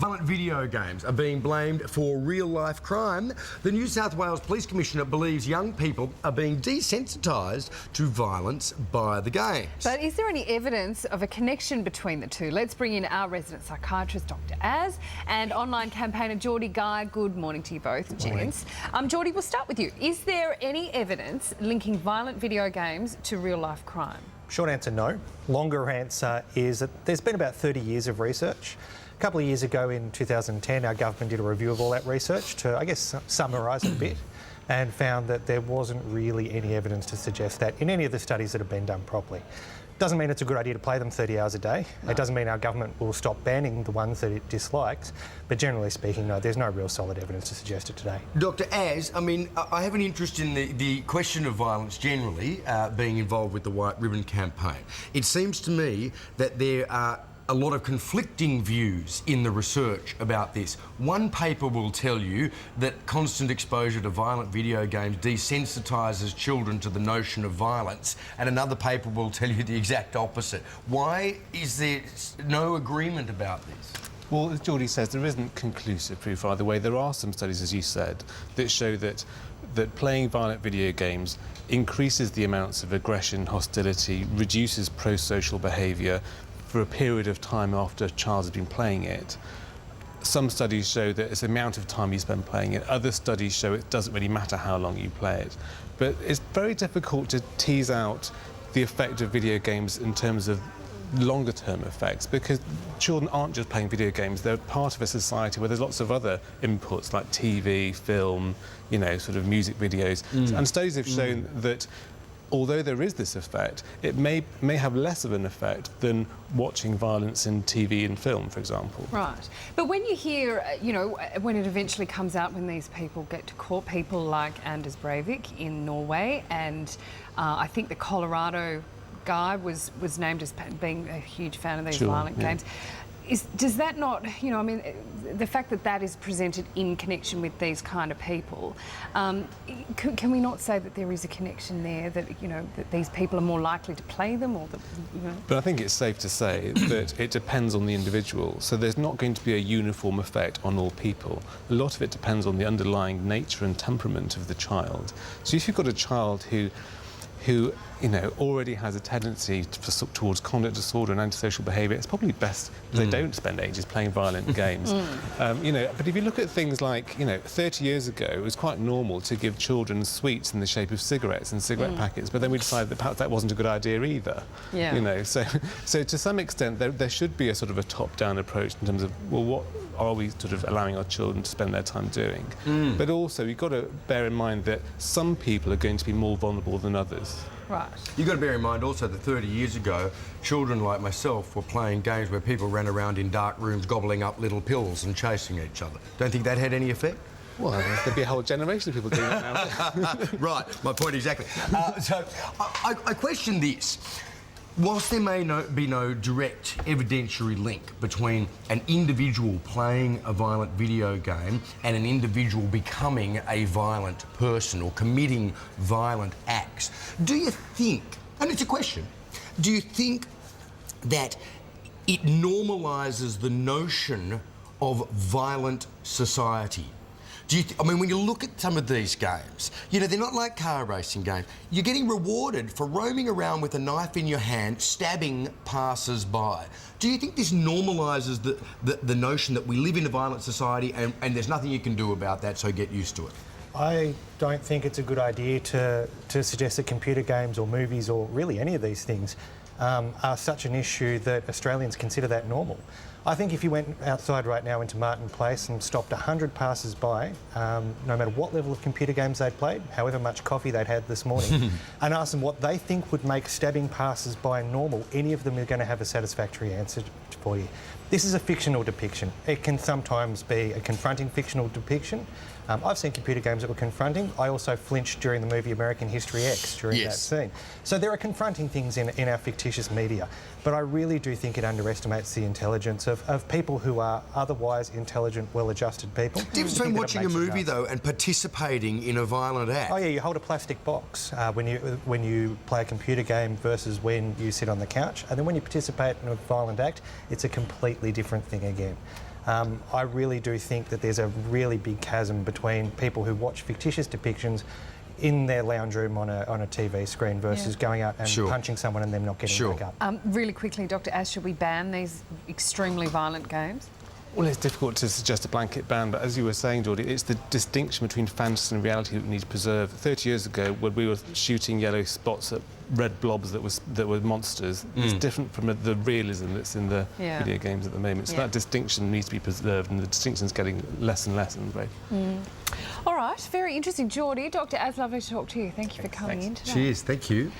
Violent video games are being blamed for real-life crime. The New South Wales Police Commissioner believes young people are being desensitised to violence by the games. But is there any evidence of a connection between the two? Let's bring in our resident psychiatrist, Dr. Az, and online campaigner Geordie Guy. Good morning to you both, gents. Geordie, we'll start with you. Is there any evidence linking violent video games to real-life crime? Short answer, no. Longer answer is that there's been about 30 years of research. A couple of years ago in 2010, our government did a review of all that research to, I guess, summarise it a bit, and found that there wasn't really any evidence to suggest that in any of the studies that have been done properly. Doesn't mean it's a good idea to play them 30 hours a day. No. It doesn't mean our government will stop banning the ones that it dislikes. But generally speaking, no, there's no real solid evidence to suggest it today. Dr. Az, I mean, I have an interest in the question of violence generally, being involved with the White Ribbon campaign. It seems to me that there are a lot of conflicting views in the research about this. One paper will tell you that constant exposure to violent video games desensitises children to the notion of violence, and another paper will tell you the exact opposite. Why is there no agreement about this? Well, as Geordie says, there isn't conclusive proof either way. There are some studies, as you said, that show that playing violent video games increases the amounts of aggression, hostility, reduces pro-social behaviour for a period of time after a child has been playing it. Some studies show that it's the amount of time you spend playing it. Other studies show it doesn't really matter how long you play it. But it's very difficult to tease out the effect of video games in terms of longer term effects, because children aren't just playing video games, they're part of a society where there's lots of other inputs like TV, film, you know, sort of music videos. And studies have shown that although there is this effect, it may have less of an effect than watching violence in TV and film, for example. Right. But when you hear, you know, when it eventually comes out, when these people get to court, people like Anders Breivik in Norway, and I think the Colorado guy was named as being a huge fan of these violent games. Does that not, you know, I mean, the fact that that is presented in connection with these kind of people, can we not say that there is a connection there, that, you know, that these people are more likely to play them, or that, you know? But I think it's safe to say that it depends on the individual. So there's not going to be a uniform effect on all people. A lot of it depends on the underlying nature and temperament of the child. So if you've got a child who you know, already has a tendency towards conduct disorder and antisocial behaviour, it's probably best they don't spend ages playing violent games. You know, but if you look at things like, you know, 30 years ago, it was quite normal to give children sweets in the shape of cigarettes and cigarette packets, but then we decided that perhaps that wasn't a good idea either. Yeah. You know, so to some extent, there should be a sort of a top-down approach in terms of, well, what are we sort of allowing our children to spend their time doing? But also, you've got to bear in mind that some people are going to be more vulnerable than others. Right. You've got to bear in mind also that 30 years ago, children like myself were playing games where people ran around in dark rooms gobbling up little pills and chasing each other. Don't think that had any effect? Well, there'd be a whole generation of people doing that now. Right, my point exactly. So I question this. Whilst there may be no direct evidentiary link between an individual playing a violent video game and an individual becoming a violent person or committing violent acts, do you think, and it's a question, do you think that it normalises the notion of violent society? I mean, when you look at some of these games, you know, they're not like car racing games. You're getting rewarded for roaming around with a knife in your hand, stabbing passers-by. Do you think this normalises the notion that we live in a violent society and there's nothing you can do about that, so get used to it? I don't think it's a good idea to suggest that computer games or movies or really any of these things are such an issue that Australians consider that normal. I think if you went outside right now into Martin Place and stopped 100 passers-by, no matter what level of computer games they'd played, however much coffee they'd had this morning, and asked them what they think would make stabbing passers-by normal, any of them are going to have a satisfactory answer for you. This is a fictional depiction. It can sometimes be a confronting fictional depiction. I've seen computer games that were confronting. I also flinched during the movie American History X during that scene. So there are confronting things in our fictitious media. But I really do think it underestimates the intelligence of people who are otherwise intelligent, well-adjusted people. Difference between watching a movie, though, and participating in a violent act. Oh, yeah, you hold a plastic box when you play a computer game versus when you sit on the couch. And then when you participate in a violent act, it's a completely different thing again. I really do think that there's a really big chasm between people who watch fictitious depictions in their lounge room on a TV screen versus going out and punching someone and them not getting back up. Really quickly, Dr. Ash, should we ban these extremely violent games? Well, it's difficult to suggest a blanket ban, but as you were saying, Geordie, it's the distinction between fantasy and reality that we need to preserve. 30 years ago, when we were shooting yellow spots at red blobs that were monsters, it's different from the realism that's in the video games at the moment. So that distinction needs to be preserved, and the distinction's getting less and less, I'm afraid. All right, very interesting. Geordie, Dr. Az, lovely to talk to you. Thank you for coming in today. Cheers, thank you.